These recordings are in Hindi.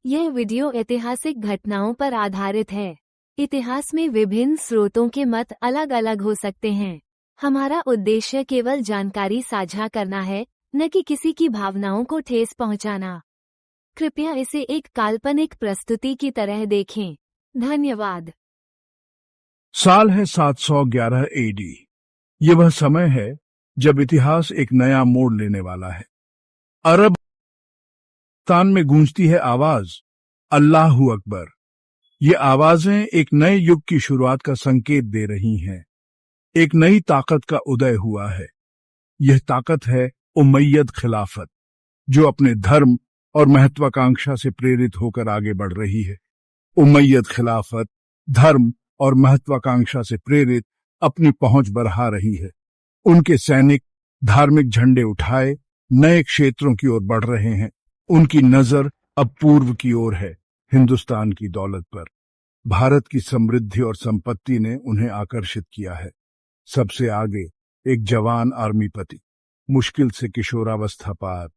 यह वीडियो ऐतिहासिक घटनाओं पर आधारित है। इतिहास में विभिन्न स्रोतों के मत अलग अलग हो सकते हैं। हमारा उद्देश्य केवल जानकारी साझा करना है, न कि किसी की भावनाओं को ठेस पहुंचाना। कृपया इसे एक काल्पनिक प्रस्तुति की तरह देखें। धन्यवाद। साल है 711 एडी। ये वह समय है जब इतिहास एक नया मोड़ लेने वाला है। अरबस्तान में गूंजती है आवाज, अल्लाहू अकबर। ये आवाजें एक नए युग की शुरुआत का संकेत दे रही हैं। एक नई ताकत का उदय हुआ है। यह ताकत है उमैयद खिलाफत, जो अपने धर्म और महत्वाकांक्षा से प्रेरित होकर आगे बढ़ रही है। उमैयद खिलाफत धर्म और महत्वाकांक्षा से प्रेरित अपनी पहुंच बढ़ा रही है। उनके सैनिक धार्मिक झंडे उठाए नए क्षेत्रों की ओर बढ़ रहे हैं। उनकी नजर अब पूर्व की ओर है, हिंदुस्तान की दौलत पर। भारत की समृद्धि और संपत्ति ने उन्हें आकर्षित किया है। सबसे आगे एक जवान आर्मीपति, मुश्किल से किशोरावस्था पार,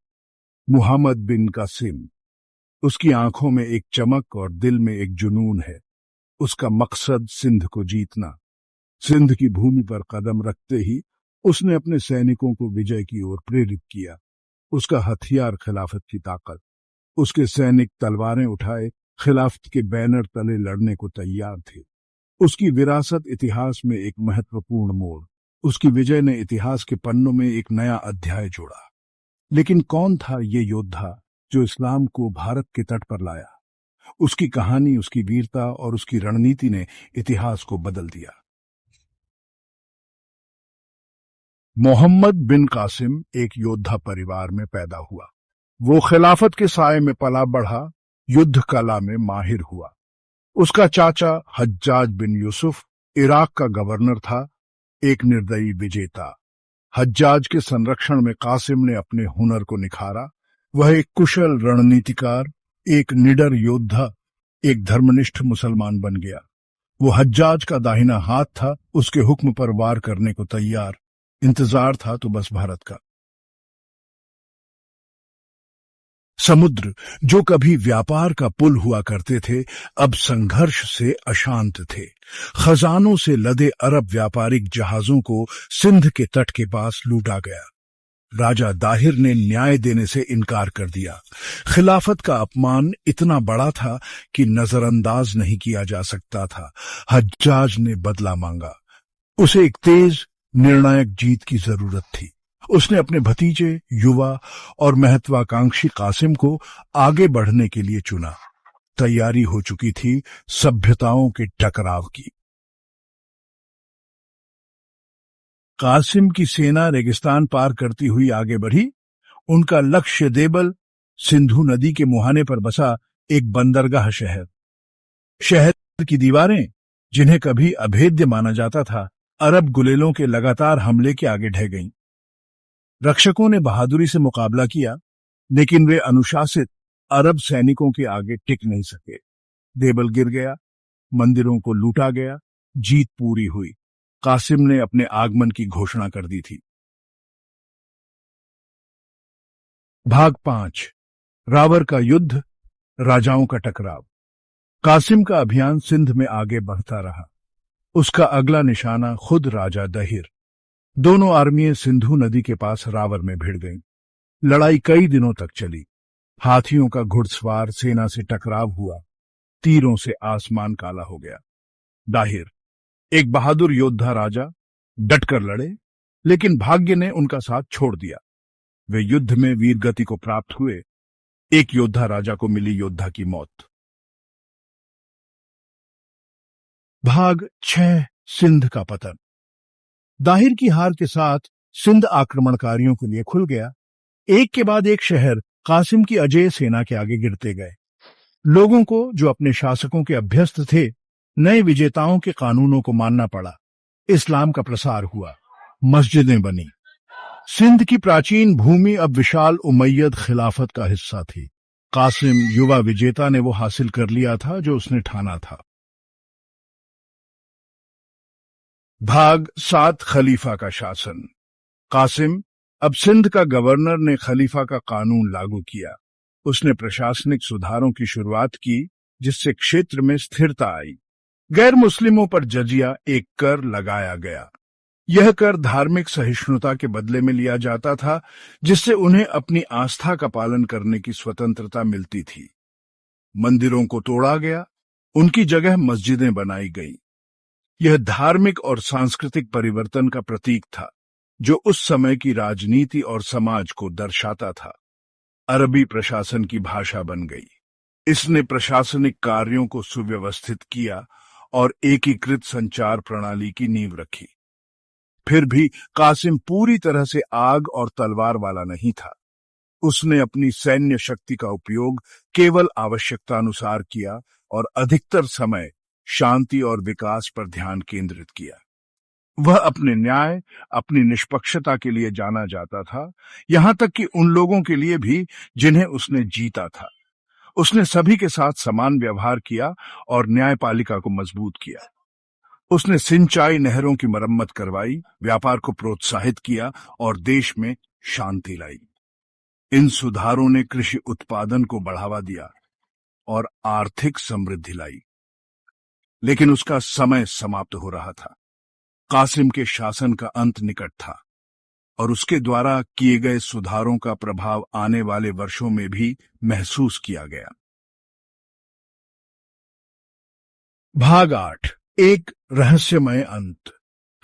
मुहम्मद बिन कासिम। उसकी आंखों में एक चमक और दिल में एक जुनून है। उसका मकसद सिंध को जीतना। सिंध की भूमि पर कदम रखते ही उसने अपने सैनिकों को विजय की ओर प्रेरित किया। उसका हथियार खिलाफत की ताकत। उसके सैनिक तलवारें उठाए खिलाफत के बैनर तले लड़ने को तैयार थे। उसकी विरासत इतिहास में एक महत्वपूर्ण मोड़। उसकी विजय ने इतिहास के पन्नों में एक नया अध्याय जोड़ा। लेकिन कौन था ये योद्धा जो इस्लाम को भारत के तट पर लाया? उसकी कहानी, उसकी वीरता और उसकी रणनीति ने इतिहास को बदल दिया। मोहम्मद बिन कासिम एक योद्धा परिवार में पैदा हुआ। वो खिलाफत के साए में पला बढ़ा, युद्ध कला में माहिर हुआ। उसका चाचा हज्जाज बिन यूसुफ इराक का गवर्नर था, एक निर्दयी विजेता। हज्जाज के संरक्षण में कासिम ने अपने हुनर को निखारा। वह एक कुशल रणनीतिकार, एक निडर योद्धा, एक धर्मनिष्ठ मुसलमान बन गया। वो हज्जाज का दाहिना हाथ था, उसके हुक्म पर वार करने को तैयार। इंतजार था तो बस भारत का। समुद्र जो कभी व्यापार का पुल हुआ करते थे, अब संघर्ष से अशांत थे। खजानों से लदे अरब व्यापारिक जहाजों को सिंध के तट के पास लूटा गया। राजा दाहिर ने न्याय देने से इनकार कर दिया। खिलाफत का अपमान इतना बड़ा था कि नजरअंदाज नहीं किया जा सकता था। हज्जाज ने बदला मांगा। उसे एक तेज निर्णायक जीत की जरूरत थी। उसने अपने भतीजे, युवा और महत्वाकांक्षी कासिम को आगे बढ़ने के लिए चुना। तैयारी हो चुकी थी सभ्यताओं के टकराव की। कासिम की सेना रेगिस्तान पार करती हुई आगे बढ़ी। उनका लक्ष्य देबल, सिंधु नदी के मुहाने पर बसा एक बंदरगाह शहर। शहर की दीवारें, जिन्हें कभी अभेद्य माना जाता था, अरब गुलेलों के लगातार हमले के आगे ढह गईं। रक्षकों ने बहादुरी से मुकाबला किया, लेकिन वे अनुशासित अरब सैनिकों के आगे टिक नहीं सके। देबल गिर गया, मंदिरों को लूटा गया, जीत पूरी हुई। कासिम ने अपने आगमन की घोषणा कर दी थी। भाग 5, रावर का युद्ध, राजाओं का टकराव। कासिम का अभियान सिंध में आगे बढ़ता रहा। उसका अगला निशाना खुद राजा दहिर। दोनों आर्मियां सिंधु नदी के पास रावर में भिड़ गईं। लड़ाई कई दिनों तक चली। हाथियों का घुड़सवार सेना से टकराव हुआ। तीरों से आसमान काला हो गया। दाहिर, एक बहादुर योद्धा राजा, डटकर लड़े, लेकिन भाग्य ने उनका साथ छोड़ दिया। वे युद्ध में वीरगति को प्राप्त हुए। एक योद्धा राजा को मिली योद्धा की मौत। भाग 6, सिंध का पतन। दाहिर की हार के साथ सिंध आक्रमणकारियों के लिए खुल गया। एक के बाद एक शहर कासिम की अजेय सेना के आगे गिरते गए। लोगों को, जो अपने शासकों के अभ्यस्त थे, नए विजेताओं के कानूनों को मानना पड़ा। इस्लाम का प्रसार हुआ, मस्जिदें बनी। सिंध की प्राचीन भूमि अब विशाल उमैयद खिलाफत का हिस्सा थी। कासिम, युवा विजेता, ने वो हासिल कर लिया था जो उसने ठाना था। भाग 7, खलीफा का शासन। कासिम, अब सिंध का गवर्नर, ने खलीफा का कानून लागू किया। उसने प्रशासनिक सुधारों की शुरुआत की, जिससे क्षेत्र में स्थिरता आई। गैर मुस्लिमों पर जजिया, एक कर लगाया गया। यह कर धार्मिक सहिष्णुता के बदले में लिया जाता था, जिससे उन्हें अपनी आस्था का पालन करने की स्वतंत्रता मिलती थी। मंदिरों को तोड़ा गया, उनकी जगह मस्जिदें बनाई गईं। यह धार्मिक और सांस्कृतिक परिवर्तन का प्रतीक था, जो उस समय की राजनीति और समाज को दर्शाता था। अरबी प्रशासन की भाषा बन गई। इसने प्रशासनिक कार्यों को सुव्यवस्थित किया और एकीकृत संचार प्रणाली की नींव रखी। फिर भी कासिम पूरी तरह से आग और तलवार वाला नहीं था। उसने अपनी सैन्य शक्ति का उपयोग केवल आवश्यकतानुसार किया और अधिकतर समय शांति और विकास पर ध्यान केंद्रित किया। वह अपने न्याय, अपनी निष्पक्षता के लिए जाना जाता था, यहां तक कि उन लोगों के लिए भी जिन्हें उसने जीता था। उसने सभी के साथ समान व्यवहार किया और न्यायपालिका को मजबूत किया। उसने सिंचाई नहरों की मरम्मत करवाई, व्यापार को प्रोत्साहित किया और देश में शांति लाई। इन सुधारों ने कृषि उत्पादन को बढ़ावा दिया और आर्थिक समृद्धि लाई। लेकिन उसका समय समाप्त हो रहा था। कासिम के शासन का अंत निकट था और उसके द्वारा किए गए सुधारों का प्रभाव आने वाले वर्षों में भी महसूस किया गया। भाग 8, एक रहस्यमय अंत।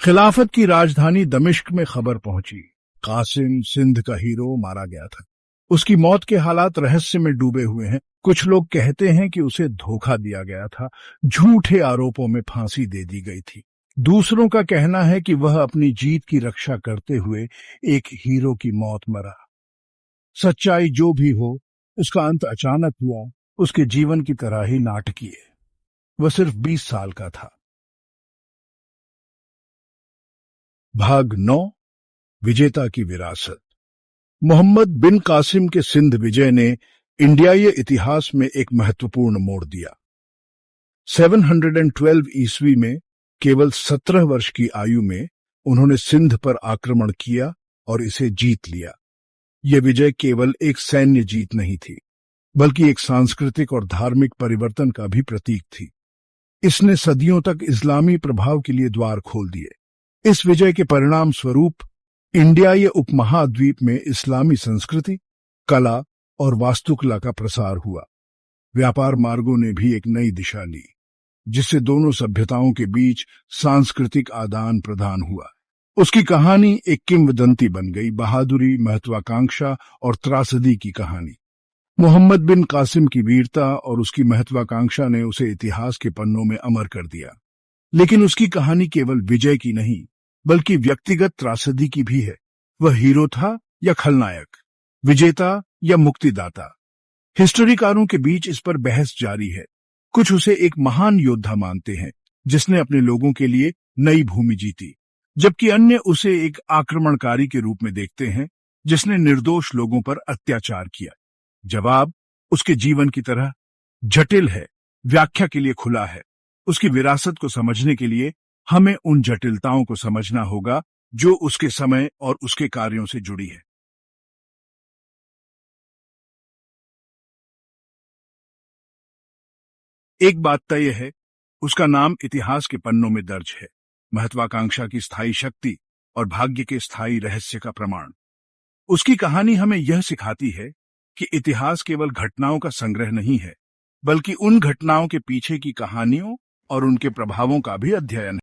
खिलाफत की राजधानी दमिश्क में खबर पहुंची, कासिम सिंध का हीरो मारा गया था। उसकी मौत के हालात रहस्य में डूबे हुए हैं। कुछ लोग कहते हैं कि उसे धोखा दिया गया था, झूठे आरोपों में फांसी दे दी गई थी। दूसरों का कहना है कि वह अपनी जीत की रक्षा करते हुए एक हीरो की मौत मरा। सच्चाई जो भी हो, उसका अंत अचानक हुआ, उसके जीवन की तरह ही नाटकीय। वह सिर्फ 20 साल का था। भाग 9, विजेता की विरासत। मोहम्मद बिन कासिम के सिंध विजय ने इंडियाई इतिहास में एक महत्वपूर्ण मोड़ दिया। 712 ईस्वी में केवल 17 वर्ष की आयु में उन्होंने सिंध पर आक्रमण किया और इसे जीत लिया। यह विजय केवल एक सैन्य जीत नहीं थी, बल्कि एक सांस्कृतिक और धार्मिक परिवर्तन का भी प्रतीक थी। इसने सदियों तक इस्लामी प्रभाव के लिए द्वार खोल दिए। इस विजय के परिणाम स्वरूप इंडियाई उपमहाद्वीप में इस्लामी संस्कृति, कला और वास्तुकला का प्रसार हुआ। व्यापार मार्गों ने भी एक नई दिशा ली, जिससे दोनों सभ्यताओं के बीच सांस्कृतिक आदान प्रदान हुआ। उसकी कहानी एक किंवदंती बन गई, बहादुरी, महत्वाकांक्षा और त्रासदी की कहानी। मोहम्मद बिन कासिम की वीरता और उसकी महत्वाकांक्षा ने उसे इतिहास के पन्नों में अमर कर दिया। लेकिन उसकी कहानी केवल विजय की नहीं, बल्कि व्यक्तिगत त्रासदी की भी है। वह हीरो था या खलनायक, विजेता या मुक्तिदाता। हिस्टोरिकारों के बीच इस पर बहस जारी है। कुछ उसे एक महान योद्धा मानते हैं, जिसने अपने लोगों के लिए नई भूमि जीती, जबकि अन्य उसे एक आक्रमणकारी के रूप में देखते हैं, जिसने निर्दोष लोगों पर अत्याचार किया। जवाब उसके जीवन की तरह जटिल है, व्याख्या के लिए खुला है। उसकी विरासत को समझने के लिए हमें उन जटिलताओं को समझना होगा जो उसके समय और उसके कार्यों से जुड़ी है। एक बात तय है, उसका नाम इतिहास के पन्नों में दर्ज है, महत्वाकांक्षा की स्थायी शक्ति और भाग्य के स्थायी रहस्य का प्रमाण। उसकी कहानी हमें यह सिखाती है कि इतिहास केवल घटनाओं का संग्रह नहीं है, बल्कि उन घटनाओं के पीछे की कहानियों और उनके प्रभावों का भी अध्ययन है।